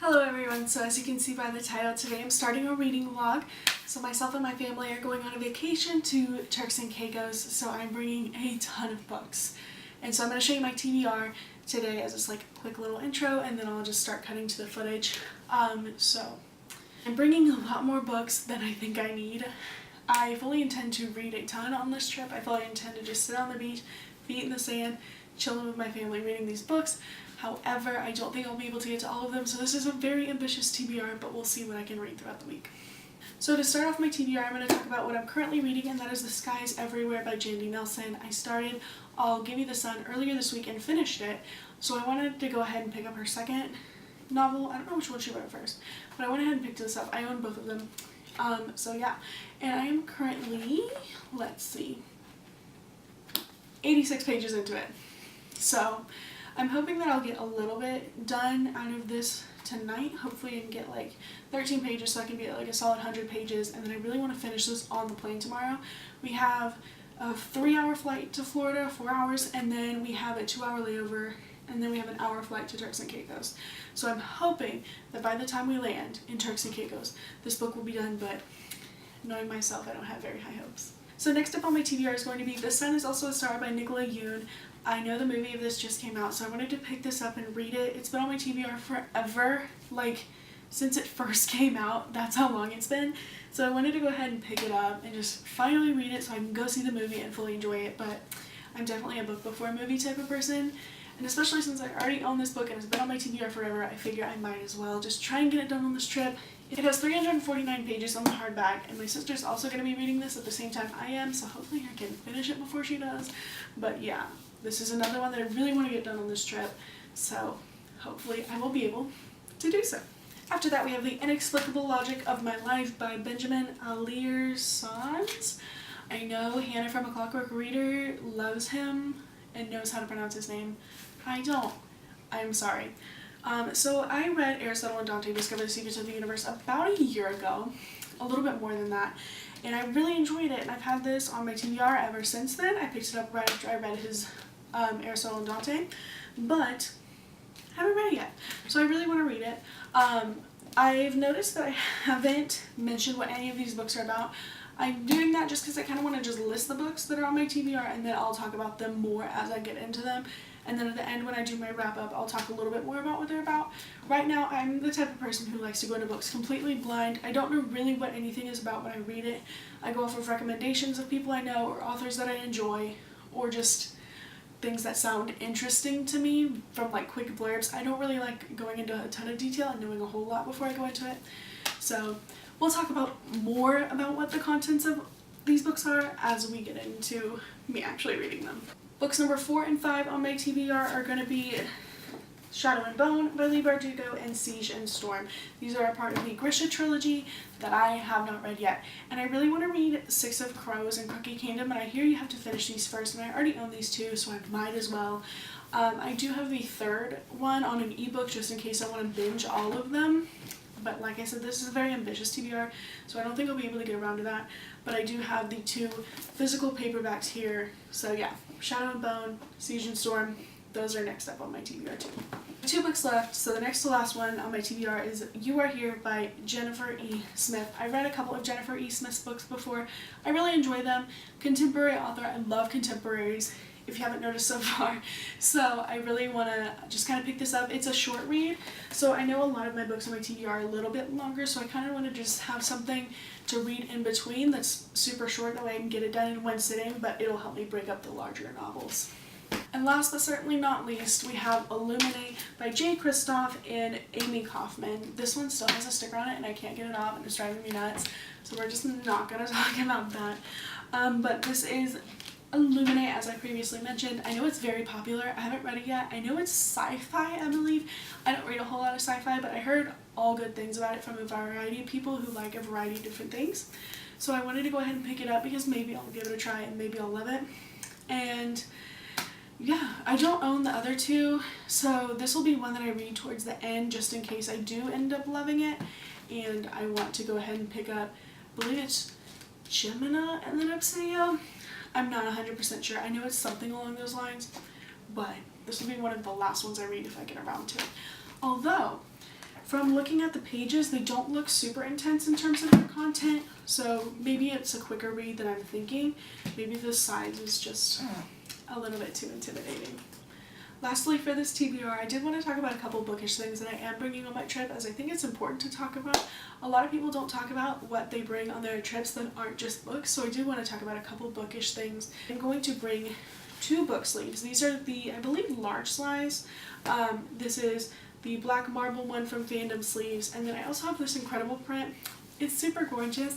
Hello everyone, so as you can see by the title, today I'm starting a reading vlog. So myself and my family are going on a vacation to Turks and Caicos, so I'm bringing a ton of books. And so I'm going to show you my TBR today as just like a quick little intro, and then I'll just start cutting to the footage. So I'm bringing a lot more books than I think I need. I fully intend to read a ton on this trip. I fully intend to just sit on the beach, feet in the sand, chilling with my family reading these books. However, I don't think I'll be able to get to all of them, so this is a very ambitious TBR, but we'll see what I can read throughout the week. So to start off my TBR, I'm going to talk about what I'm currently reading, and that is The Sky is Everywhere by Jandy Nelson. I started I'll Give You the Sun earlier this week and finished it, so I wanted to go ahead and pick up her second novel. I don't know which one she wrote first, but I went ahead and picked this up. I own both of them. So yeah, and I am currently, let's see, 86 pages into it. So I'm hoping that I'll get a little bit done out of this tonight. Hopefully I can get like 13 pages so I can be at like a solid 100 pages, and then I really want to finish this on the plane tomorrow. We have a 3-hour flight to Florida, 4 hours, and then we have a 2-hour layover, and then we have an hour flight to Turks and Caicos. So I'm hoping that by the time we land in Turks and Caicos, this book will be done, but knowing myself, I don't have very high hopes. So next up on my TBR is going to be The Sun is Also a Star by Nicola Yoon. I know the movie of this just came out, so I wanted to pick this up and read it. It's been on my TBR forever, like since it first came out. That's how long it's been. So I wanted to go ahead and pick it up and just finally read it so I can go see the movie and fully enjoy it. But I'm definitely a book before movie type of person, and especially since I already own this book and it's been on my TBR forever, I figure I might as well just try and get it done on this trip. It has 349 pages on the hardback, and my sister's also going to be reading this at the same time I am, so hopefully I can finish it before she does. But yeah, this is another one that I really want to get done on this trip, so hopefully I will be able to do so. After that, we have The Inexplicable Logic of My Life by Benjamin Alirsanz. I know Hannah from A Clockwork Reader loves him and knows how to pronounce his name. I don't. I'm sorry. So I read Aristotle and Dante Discover the Secrets of the Universe about a year ago, a little bit more than that, and I really enjoyed it, and I've had this on my TBR ever since then. I picked it up right after I read his Aristotle and Dante, but I haven't read it yet, so I really want to read it. I've noticed that I haven't mentioned what any of these books are about. I'm doing that just because I kind of want to just list the books that are on my TBR, and then I'll talk about them more as I get into them. And then at the end, when I do my wrap-up, I'll talk a little bit more about what they're about. Right now, I'm the type of person who likes to go into books completely blind. I don't know really what anything is about when I read it. I go off of recommendations of people I know, or authors that I enjoy, or just things that sound interesting to me from like quick blurbs. I don't really like going into a ton of detail and knowing a whole lot before I go into it. So we'll talk about more about what the contents of these books are as we get into me actually reading them. Books number 4 and 5 on my TBR are going to be Shadow and Bone by Leigh Bardugo and Siege and Storm. These are a part of the Grisha trilogy that I have not read yet. And I really want to read Six of Crows and Cookie Kingdom, and I hear you have to finish these first, and I already own these two, so I might as well. I do have the third one on an ebook just in case I want to binge all of them. But like I said, this is a very ambitious TBR, so I don't think I'll be able to get around to that. But I do have the 2 physical paperbacks here. So yeah, Shadow and Bone, Siege and Storm, those are next up on my TBR too. 2 books left, so the next to last one on my TBR is You Are Here by Jennifer E. Smith. I read a couple of Jennifer E. Smith's books before. I really enjoy them. Contemporary author, I love contemporaries, if you haven't noticed so far. So I really want to just kind of pick this up. It's a short read, so I know a lot of my books on my TBR are a little bit longer, so I kind of want to just have something to read in between that's super short, that way I can get it done in one sitting, but it'll help me break up the larger novels. And last but certainly not least, we have Illuminate by Jay Kristoff and Amy Kaufman. This one still has a sticker on it and I can't get it off and it's driving me nuts, so we're just not going to talk about that. But this is Illuminate, as I previously mentioned. I know it's very popular. I haven't read it yet. I know it's sci-fi, I believe. I don't read a whole lot of sci-fi, but I heard all good things about it from a variety of people who like a variety of different things. So I wanted to go ahead and pick it up because maybe I'll give it a try and maybe I'll love it. And yeah, I don't own the other 2, so this will be one that I read towards the end just in case I do end up loving it. And I want to go ahead and pick up, I believe it's Gemina and then Obsidio. I'm not 100% sure. I know it's something along those lines, but this will be one of the last ones I read if I get around to it. Although, from looking at the pages, they don't look super intense in terms of their content, so maybe it's a quicker read than I'm thinking. Maybe the size is just a little bit too intimidating. Lastly, for this TBR, I did want to talk about a couple bookish things that I am bringing on my trip, as I think it's important to talk about. A lot of people don't talk about what they bring on their trips that aren't just books, so I do want to talk about a couple bookish things. I'm going to bring 2 book sleeves. These are the, I believe, large size. This is the black marble one from Fandom Sleeves, and then I also have this incredible print. It's super gorgeous.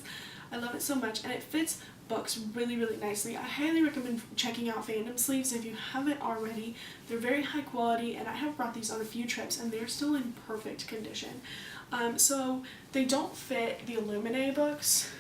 I love it so much, and it fits books really, really nicely. I highly recommend checking out Fandom Sleeves if you haven't already. They're very high quality, and I have brought these on a few trips, and they're still in perfect condition. So they don't fit the Illuminae books,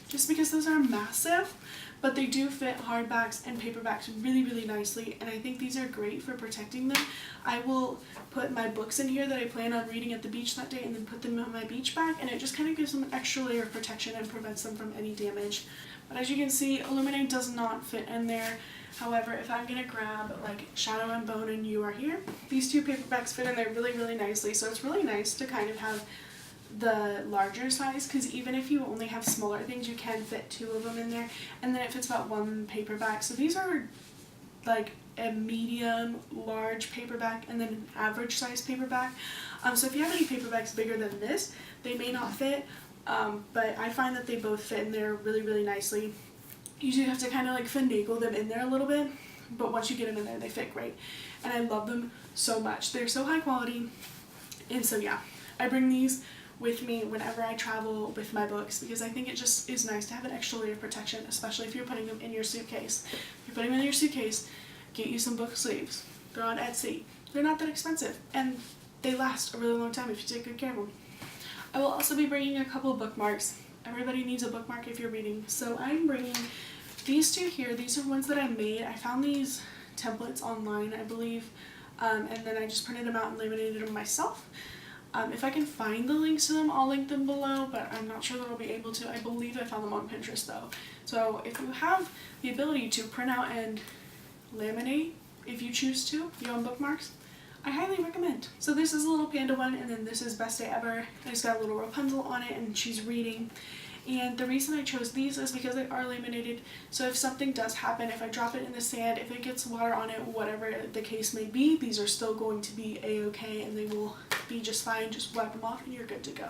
just because those are massive, but they do fit hardbacks and paperbacks really, really nicely, and I think these are great for protecting them. I will put my books in here that I plan on reading at the beach that day and then put them in my beach bag, and it just kind of gives them an extra layer of protection and prevents them from any damage. But as you can see, Illuminae does not fit in there. However, if I'm going to grab like Shadow and Bone and You Are Here, these 2 paperbacks fit in there really, really nicely, so it's really nice to kind of have the larger size, because even if you only have smaller things, you can fit 2 of them in there, and then it fits about 1 paperback. So these are like a medium large paperback and then an average size paperback. So if you have any paperbacks bigger than this, they may not fit, but I find that they both fit in there really, really nicely. You do have to kind of like finagle them in there a little bit, but once you get them in there, they fit great, and I love them so much. They're so high quality, and so yeah, I bring these with me whenever I travel with my books, because I think it just is nice to have an extra layer of protection, especially if you're putting them in your suitcase. If you're putting them in your suitcase, get you some book sleeves. They're on Etsy. They're not that expensive, and they last a really long time if you take good care of them. I will also be bringing a couple of bookmarks. Everybody needs a bookmark if you're reading, so I'm bringing these 2 here. These are ones that I made. I found these templates online, I believe, and then I just printed them out and laminated them myself. If I can find the links to them, I'll link them below, but I'm not sure that I'll be able to. I believe I found them on Pinterest though. So if you have the ability to print out and laminate, if you choose to, your own bookmarks, I highly recommend. So this is a little panda one, and then this is Best Day Ever. It's got a little Rapunzel on it, and she's reading. And the reason I chose these is because they are laminated, so if something does happen, if I drop it in the sand, if it gets water on it, whatever the case may be, these are still going to be a-okay, and they will be just fine. Just wipe them off and you're good to go.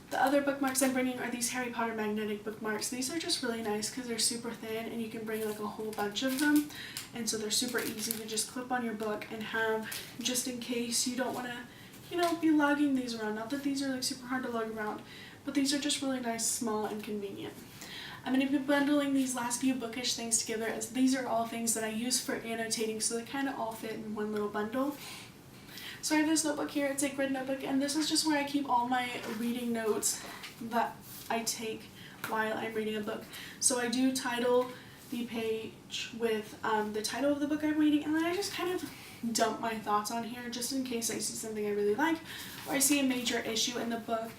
The other bookmarks I'm bringing are these Harry Potter magnetic bookmarks. These are just really nice because they're super thin, and you can bring like a whole bunch of them, and so they're super easy to just clip on your book and have, just in case you don't want to, be lugging these around. Not that these are like super hard to lug around, but these are just really nice, small, and convenient. I'm going to be bundling these last few bookish things together, as these are all things that I use for annotating, so they kind of all fit in one little bundle. So I have this notebook here. It's a grid notebook, and this is just where I keep all my reading notes that I take while I'm reading a book. So I do title the page with the title of the book I'm reading, and then I just kind of dump my thoughts on here just in case I see something I really like, or I see a major issue in the book.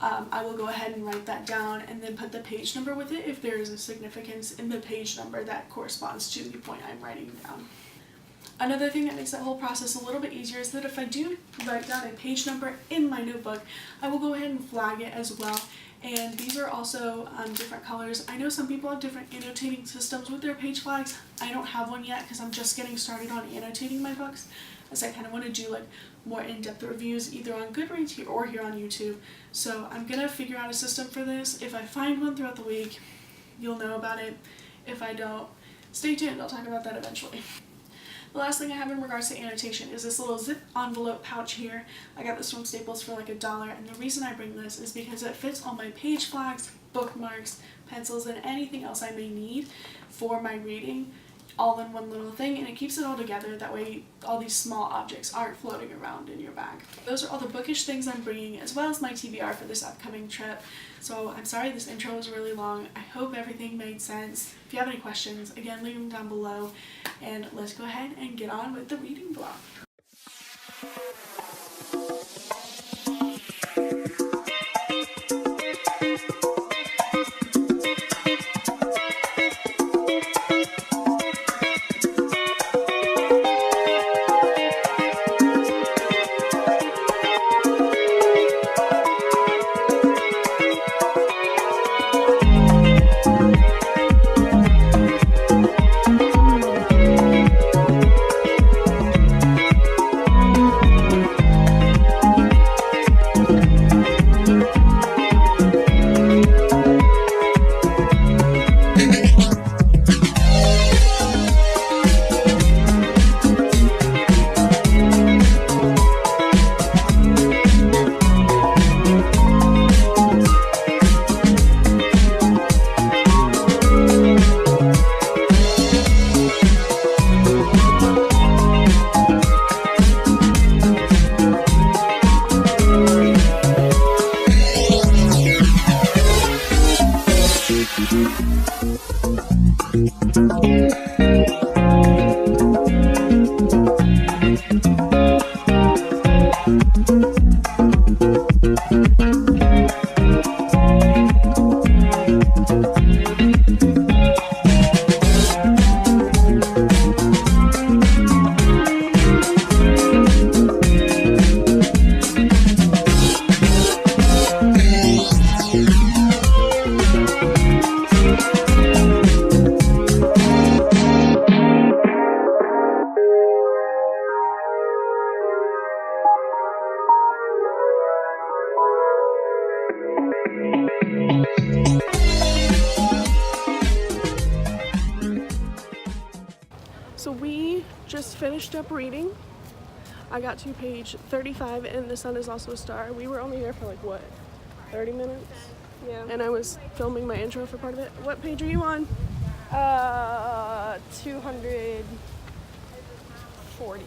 I will go ahead and write that down and then put the page number with it if there is a significance in the page number that corresponds to the point I'm writing down. Another thing that makes that whole process a little bit easier is that if I do write down a page number in my notebook, I will go ahead and flag it as well. And these are also different colors. I know some people have different annotating systems with their page flags. I don't have one yet because I'm just getting started on annotating my books, as I kind of want to do like more in-depth reviews either on Goodreads or here on YouTube. So I'm going to figure out a system for this. If I find one throughout the week, you'll know about it. If I don't, stay tuned. I'll talk about that eventually. The last thing I have in regards to annotation is this little zip envelope pouch here. I got this from Staples for like $1, and the reason I bring this is because it fits all my page flags, bookmarks, pencils, and anything else I may need for my reading all in one little thing, and it keeps it all together. That way all these small objects aren't floating around in your bag. Those are all the bookish things I'm bringing, as well as my TBR for this upcoming trip. So I'm sorry this intro was really long. I hope everything made sense. If you have any questions, again, leave them down below, and let's go ahead and get on with the reading vlog. So we just finished up reading. I got to page 35 and The Sun Is Also a Star. We were only there for like what, 30 minutes? Yeah. And I was filming my intro for part of it. What page are you on? 240.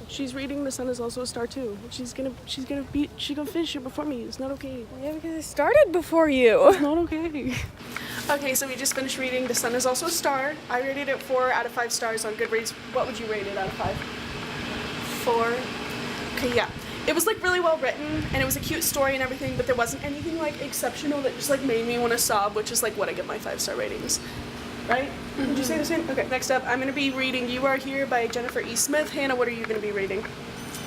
She's reading The Sun Is Also a Star too. She's gonna finish it before me. It's not okay. Yeah, because I started before you. It's not okay. Okay, so we just finished reading The Sun Is Also a Star. I rated it 4 out of 5 stars on Goodreads. What would you rate it out of 5? 4. Okay, yeah. It was like really well written and it was a cute story and everything, but there wasn't anything like exceptional that just like made me want to sob, which is like what I give my 5-star ratings. Right? Mm-hmm. Would you say the same? Okay, next up, I'm going to be reading You Are Here by Jennifer E. Smith. Hannah, what are you going to be reading?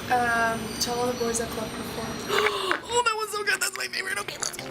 To All the Boys That Club Before. Oh, that was so good. That's my favorite. Okay, let's go.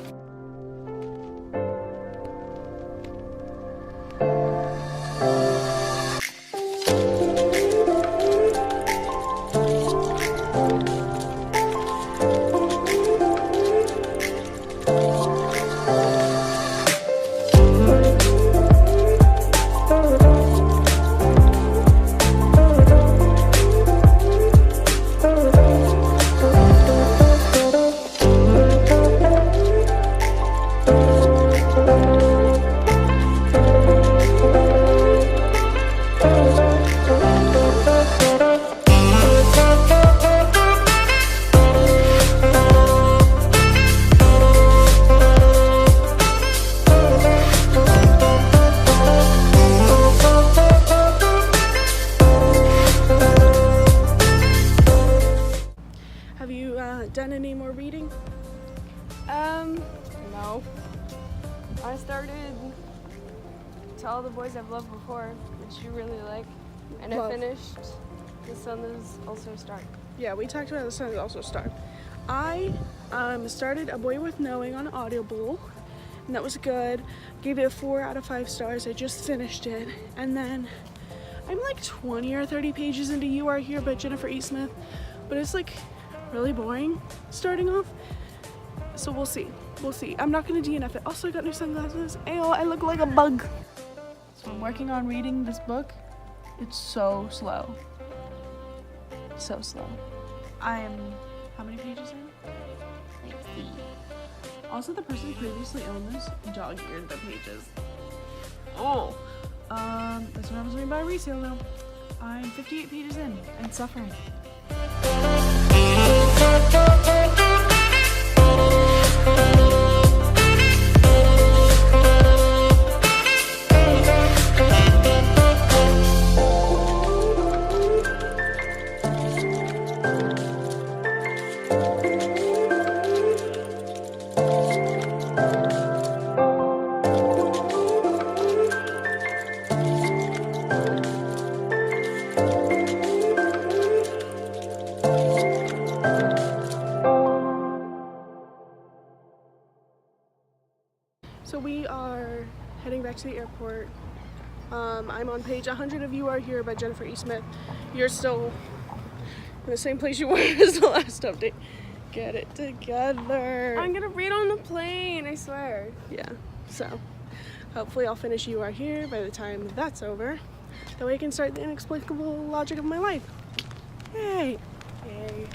Done any more reading? No. I started To All the Boys I've Loved Before, which you really like, and Love. I finished The Sun Is Also a Star. Yeah, we talked about The Sun Is Also a Star. I started A Boy Worth Knowing on Audible, and that was good. Gave it 4 out of 5 stars. I just finished it, and then I'm like 20 or 30 pages into You Are Here by Jennifer E. Smith, but it's like really boring starting off, so we'll see. I'm not gonna DNF it. Also, I got new sunglasses. Ayo, I look like a bug. So I'm working on reading this book. It's so slow. So slow. I'm how many pages in? 60. Also, the person who previously owned this dog-eared the pages. Oh. This one happens to me by resale now. I'm 58 pages in and suffering. So we are heading back to the airport. I'm on page 100 of You Are Here by Jennifer E. Smith. You're still in the same place you were as the last update. Get it together. I'm gonna read on the plane, I swear. Yeah, so hopefully I'll finish You Are Here by the time that's over. That way I can start the inexplicable logic of my life. Yay. Yay.